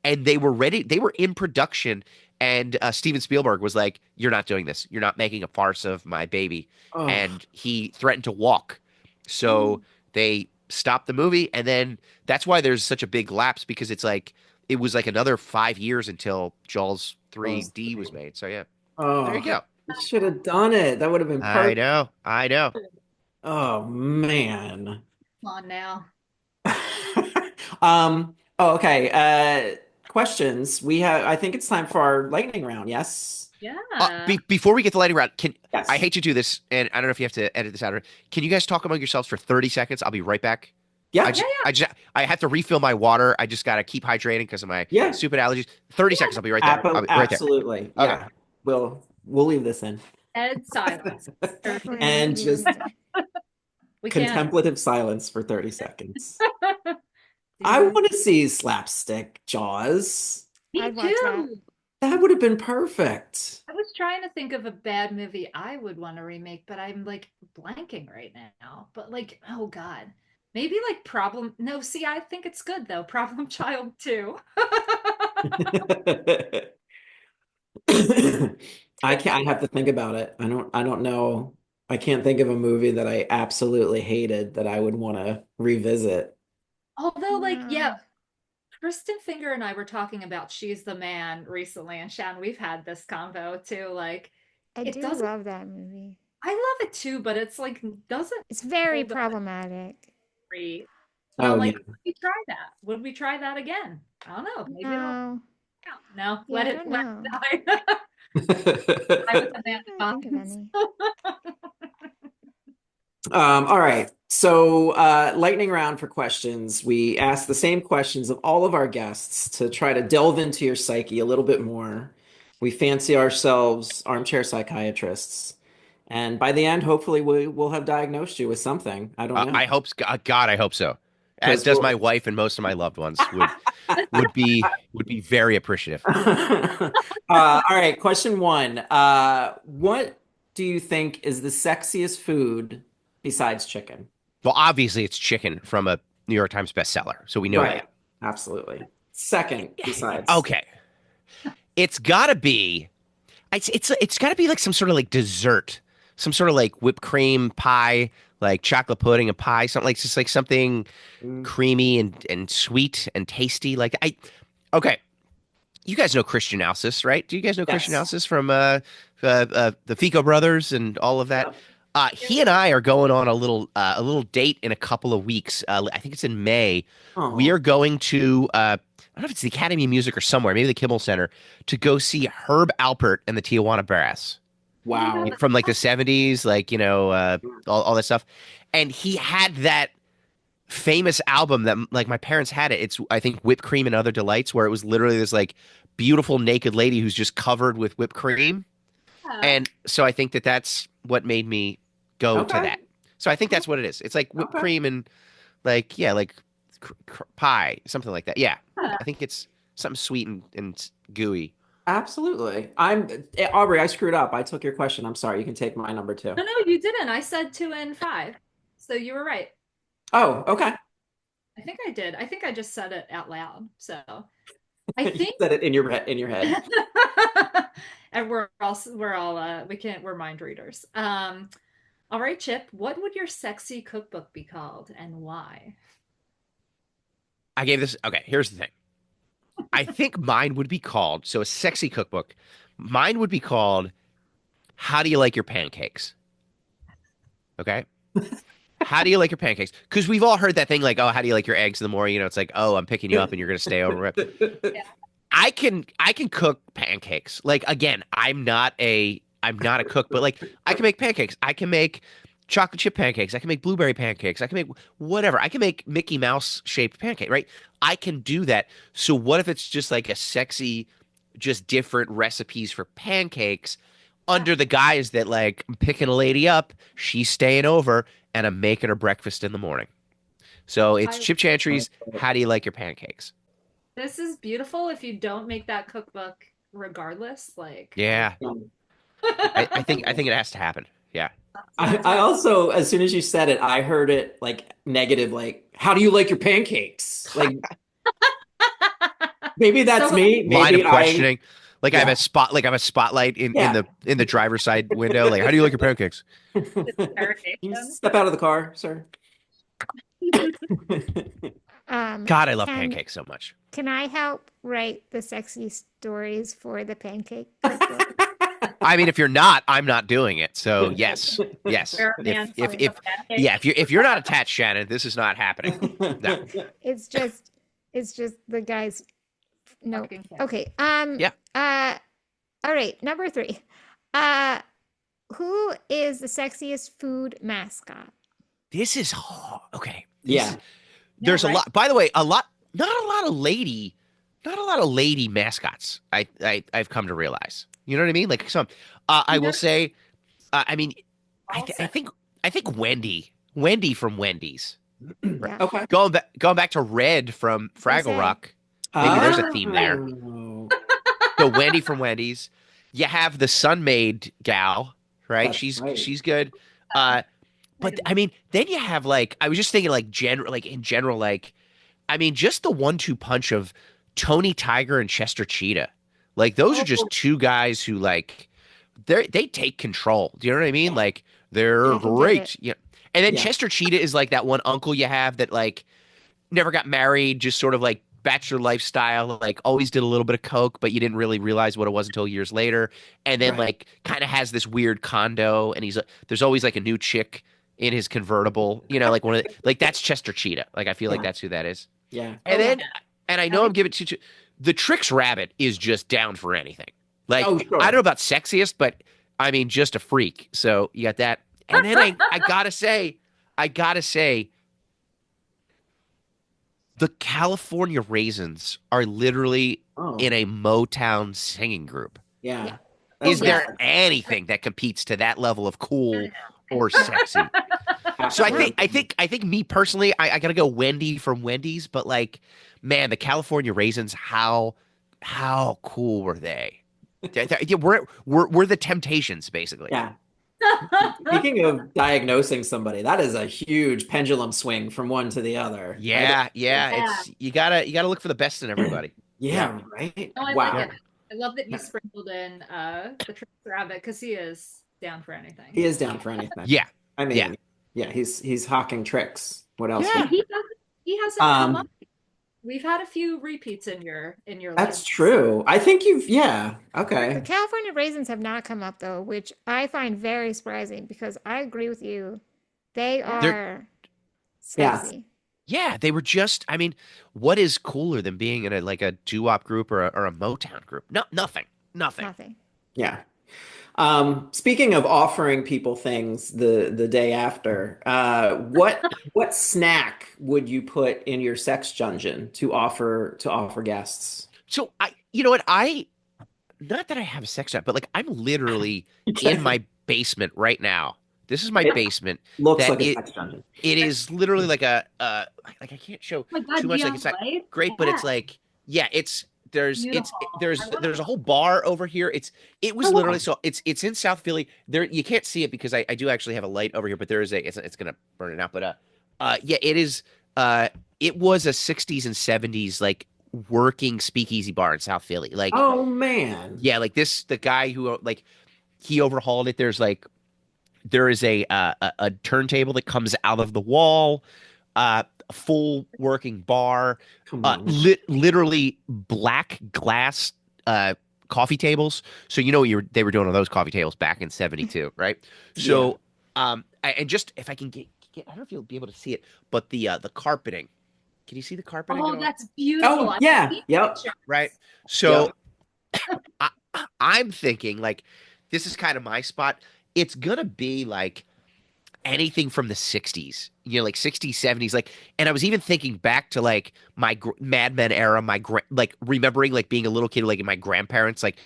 And they were ready. They were in production. And Steven Spielberg was like, "You're not doing this. You're not making a farce of my baby." Oh. And he threatened to walk. So they stopped the movie. And then that's why there's such a big lapse, because it's like it was like another 5 years until Jaws 3D was made. So yeah, there you go. I should have done it. That would have been perfect. I know. Oh man. Come on now. Okay. Questions. I think it's time for our lightning round. Yes. Yeah. Before we get the lightning round, Yes. I hate to do this, and I don't know if you have to edit this out. Can you guys talk among yourselves for 30 seconds? I'll be right back. Yeah. I have to refill my water. I just got to keep hydrating because of my stupid allergies. 30 seconds. I'll be right there. I'll be right there. Absolutely. Okay. Yeah. We'll leave this in. Dead silence. And just We can. contemplative silence for 30 seconds. I want to see slapstick Jaws. Me I'd watch too. That would have been perfect. I was trying to think of a bad movie I would want to remake, but I'm like blanking right now. But like, oh God. Maybe like Problem. No, see, I think it's good though. Problem Child 2. I have to think about it. I don't know. I can't think of a movie that I absolutely hated that I would want to revisit. Although, like, yeah, Kristen Finger and I were talking about She's the Man recently, and Shan, we've had this convo too. Like, I do love that movie. I love it too, but it's like doesn't. It's very problematic. Great. Oh, like, yeah. would we try that? Would we try that again? I don't know. Maybe No. no. Yeah, Let I it don't let know. it die. I was a man I don't think of any. All right. So, lightning round for questions. We ask the same questions of all of our guests to try to delve into your psyche a little bit more. We fancy ourselves armchair psychiatrists. And by the end, hopefully, we will have diagnosed you with something. I don't know. I hope, God, I hope so. As does my wife and most of my loved ones would be very appreciative. All right. Question 1. What do you think is the sexiest food besides chicken? Well, obviously it's chicken from a New York Times bestseller, so we know Right. that. Absolutely. Second, besides. Okay. It's gotta be it's gotta be like some sort of like dessert. Some sort of like whipped cream pie, like chocolate pudding and pie, something like just like something creamy and sweet and tasty. Okay. You guys know Christian Alsis, right? Do you guys know Christian Alsis from the Fico brothers and all of that? Yep. He and I are going on a little date in a couple of weeks. I think it's in May. Oh. We are going to I don't know if it's the Academy of Music or somewhere, maybe the Kimmel Center, to go see Herb Alpert and the Tijuana Brass. Wow. From like the 70s, like, all that stuff. And he had that famous album that like my parents had it. It's, I think, Whipped Cream and Other Delights, where it was literally this like beautiful naked lady who's just covered with whipped cream. And so I think that's what made me go to that. So I think that's what it is. It's like whipped cream and like, like pie, something like that. Yeah. I think it's something sweet and gooey. Absolutely. Aubrey, I screwed up. I took your question. I'm sorry. You can take my number two. No, no, you didn't. I said 2 and 5. So you were right. Oh, okay. I think I did. I think I just said it out loud. So I You think said it in your head. and we're mind readers. All right, Chip, what would your sexy cookbook be called and why? I gave this. Okay, here's the thing. I think mine would be called, so a sexy cookbook. Mine would be called How Do You Like Your Pancakes? Okay. How do you like your pancakes? Because we've all heard that thing like, oh, how do you like your eggs in the morning? You know, it's like, oh, I'm picking you up and you're gonna stay over. Yeah. I can cook pancakes. Like again, I'm not a cook, but like I can make pancakes. I can make chocolate chip pancakes. I can make blueberry pancakes. I can make whatever. I can make Mickey Mouse shaped pancake, right? I can do that. So what if it's just like a sexy, just different recipes for pancakes under the guise that like I'm picking a lady up, she's staying over, and I'm making her breakfast in the morning. So it's I Chip Chantry's How Do You Like Your Pancakes? This is beautiful if you don't make that cookbook regardless. Like Yeah. I think it has to happen. Yeah. I also, as soon as you said it, I heard it like negative, like, how do you like your pancakes? Like, maybe that's So me. Line Maybe of questioning. Like yeah. I have a spotlight in Yeah. the driver's side window. Like, how do you like your pancakes? Can you step out of the car, sir? God, I love Can pancakes so much. can I help write the sexy stories for the pancake cookbook? I mean, if you're not, I'm not doing it. So yes, yes. Where a man If finds a pancake. yeah, if you're not attached, Shannon, this is not happening. No. It's just the guys. No. Fucking pancake. Okay. Yeah. All right. Number 3. Who is the sexiest food mascot? This is hard. Okay. Yeah. There's right? a lot. By the way, not a lot of lady mascots. I've come to realize. You know what I mean? Like some. I will say. I mean, I think Wendy from Wendy's. Yeah. Okay. Going back to Red from Fraggle say. Rock. Maybe there's a theme there. Oh. So Wendy from Wendy's. You have the Sunmaid gal, right? That's She's right. she's good. But I mean, then you have like I was just thinking in general, like I mean, just the 1-2 punch of Tony Tiger and Chester Cheetah. Like those are just two guys who like they take control. Do you know what I mean? Like they're They can do great. it. Yeah. And then Yeah. Chester Cheetah is like that one uncle you have that like never got married, just sort of like bachelor lifestyle, like always did a little bit of coke, but you didn't really realize what it was until years later. And then Right. like kind of has this weird condo, and there's always like a new chick in his convertible, you know, like like that's Chester Cheetah. Like I feel like Yeah. that's who that is. Yeah. And then, yeah. and I know I'm giving to the Trix Rabbit is just down for anything. Like Oh, sure. I don't know about sexiest, but I mean just a freak. So you got that. And then I gotta say, the California Raisins are literally Oh. in a Motown singing group. Yeah. Yeah. Is Oh, there yeah. anything that competes to that level of cool or sexy? So I think me personally, I gotta go Wendy from Wendy's, but like, man, the California Raisins, how cool were they? Yeah, we're the Temptations, basically. Yeah. Speaking of diagnosing somebody, that is a huge pendulum swing from one to the other. Yeah. It's you gotta look for the best in everybody. Yeah, right? No, I Wow. like it. I love that you sprinkled in the Trix Rabbit because he is down for anything. He is down for anything. Yeah. I mean, Yeah. yeah, he's hawking tricks. What else? Yeah. He hasn't come Um, up. We've had a few repeats in your That's list. true. I think yeah. The Okay. California raisins have not come up though, which I find very surprising because I agree with you. They are Yeah. sexy. Yeah, they were just. I mean, what is cooler than being in a doo-wop group or a Motown group? No, nothing. Nothing. Yeah. Speaking of offering people things the day after, what snack would you put in your sex dungeon to offer guests? So you know what, not that I have a sex drive, but like I'm literally in my basement right now. This is my It basement. Looks That like a it- sex dungeon. It is literally like like I can't show Oh my God, too much. Like neon it's not light? great, but it's Yeah. like yeah, it's Beautiful. there's a whole bar over here. It was Oh, wow. literally so it's in South Philly. There you can't see it because I do actually have a light over here, but there is it's gonna burn it out. But yeah, it is it was a 60s and 70s like working speakeasy bar in South Philly. Like Oh man. yeah, like the guy who like he overhauled it. There is a turntable that comes out of the wall, a full working bar, Come on. literally black glass coffee tables. So you know what they were doing on those coffee tables back in 72, right? So and just if I can get I don't know if you'll be able to see it, but the carpeting. Can you see the carpeting at Oh, all? that's beautiful. Oh yeah. Yep. Right. So I'm thinking like this is kind of my spot. It's gonna be like anything from the 60s, like 60s, 70s, like, and I was even thinking back to like my Mad Men era, like remembering like being a little kid, like in my grandparents, like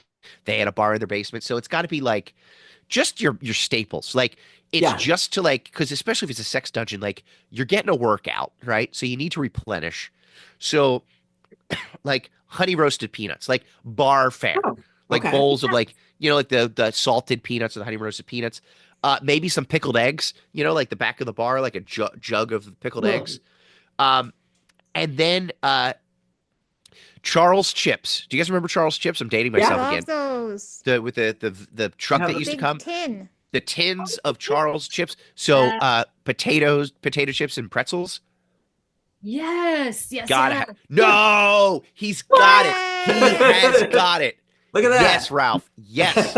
they had a bar in their basement. So it's got to be like just your staples. Like it's just to like, because especially if it's a sex dungeon, like you're getting a workout, right? So you need to replenish. So like honey roasted peanuts, like bar fare, like bowls of like, like the salted peanuts or the honey roasted peanuts. Maybe some pickled eggs, like the back of the bar, like a jug of pickled eggs. And then Charles Chips. Do you guys remember Charles Chips? I'm dating myself Love again. those. With the truck that used to Big come. tin. The tins of Charles Chips. So potato chips and pretzels. Yes. No, he's got it. He has got it. Look at that. Yes, Ralph. Yes.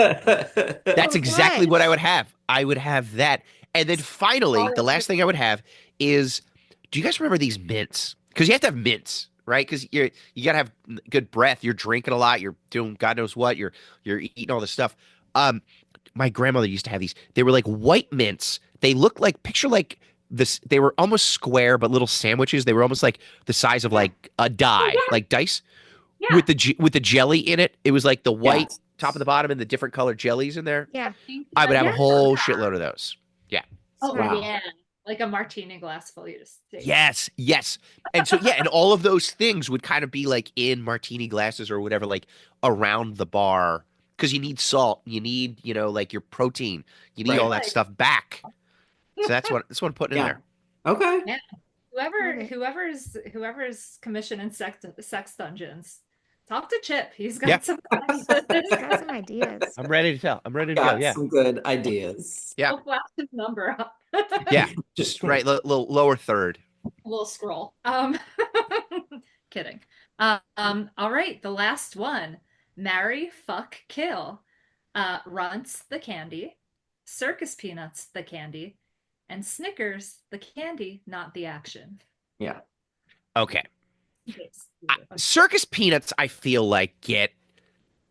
That's exactly what I would have. I would have that. And then finally, the last thing I would have is, do you guys remember these mints? Because you have to have mints, right? Because you got to have good breath. You're drinking a lot. You're doing God knows what. You're eating all this stuff. My grandmother used to have these. They were like white mints. They looked like, picture like this. They were almost square, but little sandwiches. They were almost like the size of like a die, like dice. Yeah. With the jelly in it. It was like the white top and the bottom and the different colored jellies in there. Yeah. I would have a whole shitload of those. Yeah. Oh Wow. yeah. Like a martini glass full. You just take. Yes. And so and all of those things would kind of be like in martini glasses or whatever, like around the bar. Because you need salt, you need, like your protein, you need all that stuff back. So that's what I'm putting in there. Okay. Yeah. Whoever's commissioning sex dungeons, talk to Chip. He's got some. He's got some ideas. I'm ready to tell. I'm ready to go. Yeah. Some good ideas. Yeah. I'll flash his number up. Yeah. Just right, little lower third. A little scroll. Kidding. All right, the last one. Marry, fuck, kill. Runts the candy, Circus Peanuts the candy, and Snickers the candy, not the action. Yeah. Okay. Circus Peanuts, I feel like get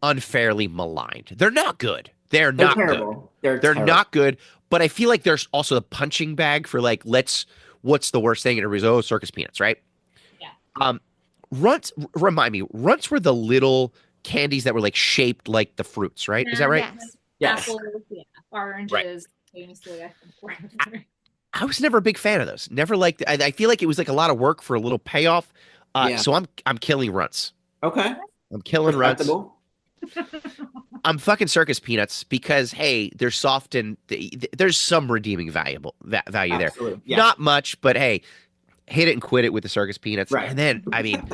unfairly maligned. They're not good. They're not terrible. Good. They're not good. But I feel like there's also a punching bag for like, what's the worst thing? And everybody's, Circus Peanuts, right? Yeah. Runts, remind me, Runts were the little candies that were like shaped like the fruits, right? Is that right? Yes. Apples, oranges, famously, I think. I was never a big fan of those. Never liked. I feel like it was like a lot of work for a little payoff. So I'm killing Runts. Okay. I'm killing Runts. I'm fucking Circus Peanuts because hey, they're soft and there's some redeeming value there. Yeah. Not much, but hey, hit it and quit it with the Circus Peanuts. Right. And then I mean,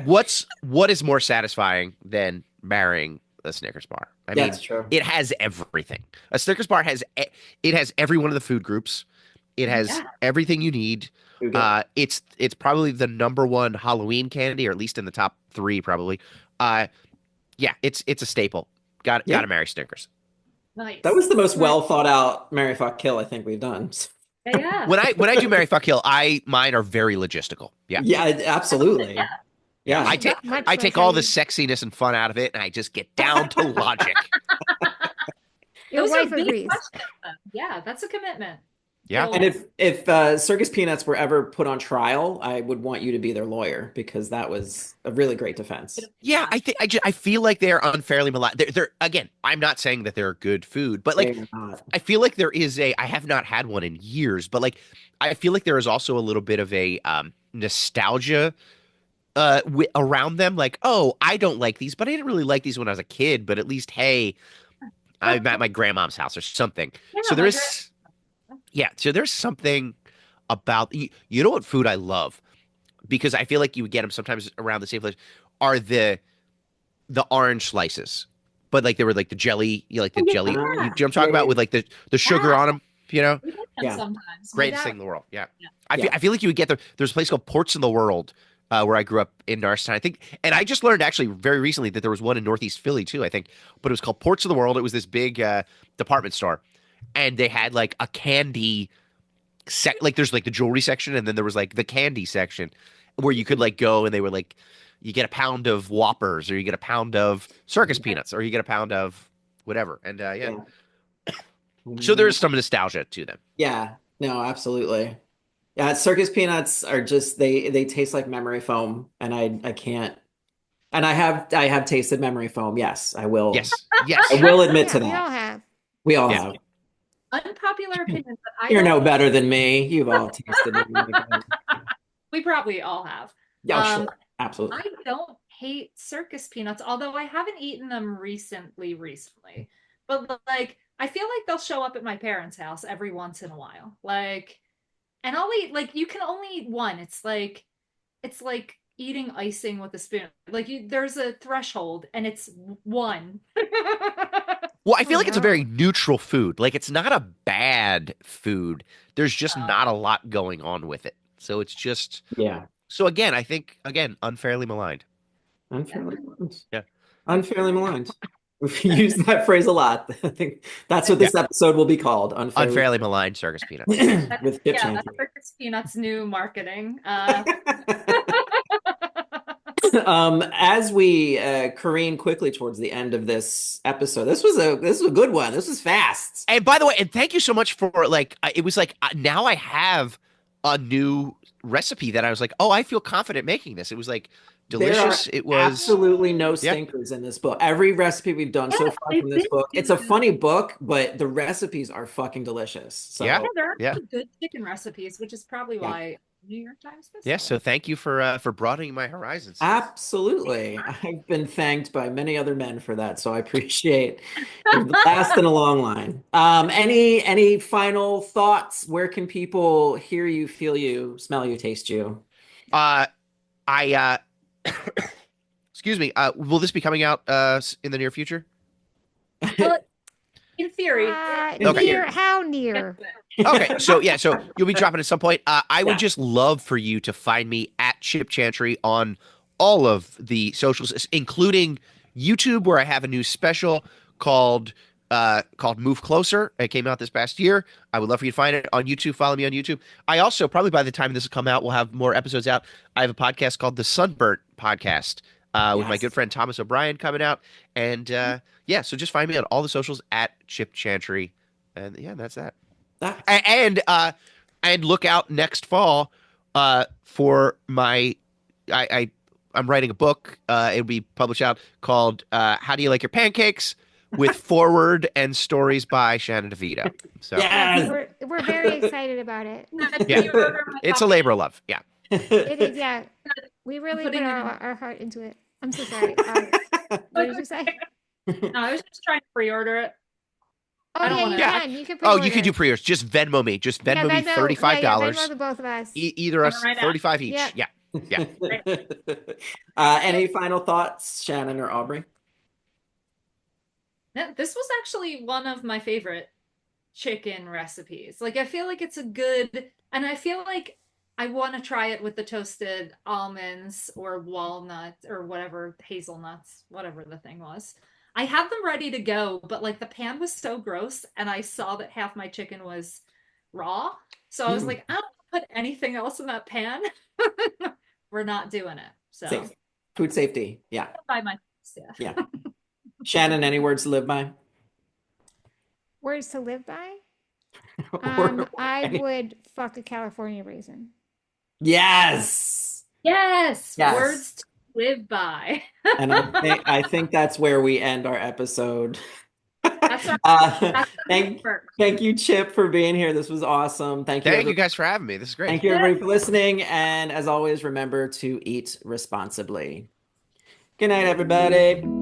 what is more satisfying than marrying a Snickers bar? I mean, that's true. It has everything. A Snickers bar has every one of the food groups. It has everything you need. It's probably the number one Halloween candy, or at least in the top 3, probably. Yeah, it's a staple. Got to marry Snickers. Nice. That was the most well thought out marry, fuck, kill I think we've done. Yeah. When I do marry, fuck, kill, mine are very logistical. Yeah. Yeah, absolutely. Yeah. I take all the sexiness and fun out of it, and I just get down to logic. Your Those are wife big agrees. questions, though. Yeah, that's a commitment. Yeah. And if Circus Peanuts were ever put on trial, I would want you to be their lawyer because that was a really great defense. Yeah, I feel like they're unfairly maligned. They're again, I'm not saying that they're good food, but like I feel like there is I have not had one in years, but like I feel like there is also a little bit of a nostalgia around them, like, oh, I don't like these, but I didn't really like these when I was a kid, but at least, hey, I'm at my grandmom's house or something. Yeah, So there is, yeah, so there's something about you know what food I love, because I feel like you would get them sometimes around the same place, are the orange slices, but like they were like the jelly, like the Oh, jelly. yeah. Do you know what I'm Yeah, talking about, yeah. with like the sugar Yeah. on them? You know, We get them Yeah. sometimes. My greatest dad- thing in the world. Yeah, Yeah. I feel like you would get there's a place called Ports in the World. Where I grew up in Norristown, I think, and I just learned actually very recently that there was one in Northeast Philly too, I think, but it was called Ports of the World. It was this big department store, and they had like a candy like there's like the jewelry section, and then there was like the candy section where you could like go, and they were like, you get a pound of Whoppers, or you get a pound of Circus Peanuts, or you get a pound of whatever, and yeah. So there's some nostalgia to them. Yeah, no, absolutely. Yeah, Circus Peanuts are just they taste like memory foam, and I can't. And I have tasted memory foam. Yes, I will. Yes, yes, I will admit to Yeah, we all that. have. We all Yeah. have. Unpopular opinion, but I You're no don't. better than me. You've all tasted memory foam. We probably all have. Yeah, sure, absolutely. I don't hate circus peanuts, although I haven't eaten them recently. But like, I feel like they'll show up at my parents' house every once in a while. Like, and I'll eat, like, you can only eat one. It's like eating icing with a spoon. Like, there's a threshold, and it's one. Well, I feel Oh, like it's a no. very neutral food. Like it's not a bad food. There's just not a lot going on with it. So it's just Yeah, so again, I think unfairly maligned. unfairly maligned. Yeah. Unfairly maligned. We've used that phrase a lot. I think that's what this episode will be Unfairly maligned Circus Peanuts. with Chip Yeah, Chantry. that's Circus Peanuts' new marketing. As we careen quickly towards the end of this episode, this was a good one. This was fast. And by the way, and thank you so much for like it was like now I have a new recipe that I was like, oh, I feel confident making this. It was like delicious. There are It was absolutely no stinkers in this book. Every recipe we've done so Yeah, far they from this did book, do it's a good. funny book, but the recipes are fucking delicious. So Yeah. Yeah, there are Yeah. some good chicken recipes, which is probably why New York Times bestseller. yeah. So thank you for broadening my horizons. absolutely. I've been thanked by many other men for that, so I appreciate it. Last in a long line. Any final thoughts? Where can people hear you, feel you, smell you, taste you? I excuse me. Will this be coming out in the near future? Well, in theory. Near, how near? Okay, so yeah, so you'll be dropping at some point. I would Yeah. just love for you to find me at Chip Chantry on all of the socials, including YouTube, where I have a new special called Move Closer. It came out this past year. I would love for you to find it on YouTube. Follow me on YouTube. I also, probably by the time this will come out, we'll have more episodes out. I have a podcast called the Sunburnt Podcast with my Yes. good friend Thomas O'Brien coming out. And yeah, so just find me on all the socials at Chip Chantry. And yeah, that's that. And look out next fall for my I'm writing a book. It'll be published out called How Do You Like Your Pancakes? With foreword and stories by Shannon DeVito. So Yes. We're very excited about it. yeah, it's a labor of love. Yeah. It is, yeah. We really put Putting in- our heart into it. I'm so sorry. What did you say? No, I was just trying to pre-order it. Oh, I don't yeah, wanna- you Yeah. can. You can Oh, you pre-order can do it. pre-orders. Just Venmo me. Just Yeah, Venmo me Venmo. $35. Yeah, Venmo the both of us. Either us, Right out. 35 each. Yep. Yeah. Any final thoughts, Shannon or Aubrey? This was actually one of my favorite chicken recipes. Like, I feel like it's a good, and I feel like I want to try it with the toasted almonds or walnuts or whatever, hazelnuts, whatever the thing was. I had them ready to go, but like the pan was so gross, and I saw that half my chicken was raw. So I was like, I don't put anything else in that pan. We're not doing it. So Safe. Food safety. Yeah. by my Yeah. Shannon, any words to live by? Words to live by? Or I any- would fuck a California raisin. Yes. Yes, Yes. words to live by. And I think that's where we end our episode. That's our that's the Thank perk. thank you, Chip, for being here. This was awesome. Thank you, Thank you everyone. guys for having me. This is great. Thank you, everybody, for listening. And as always, remember to eat responsibly. Good night, everybody.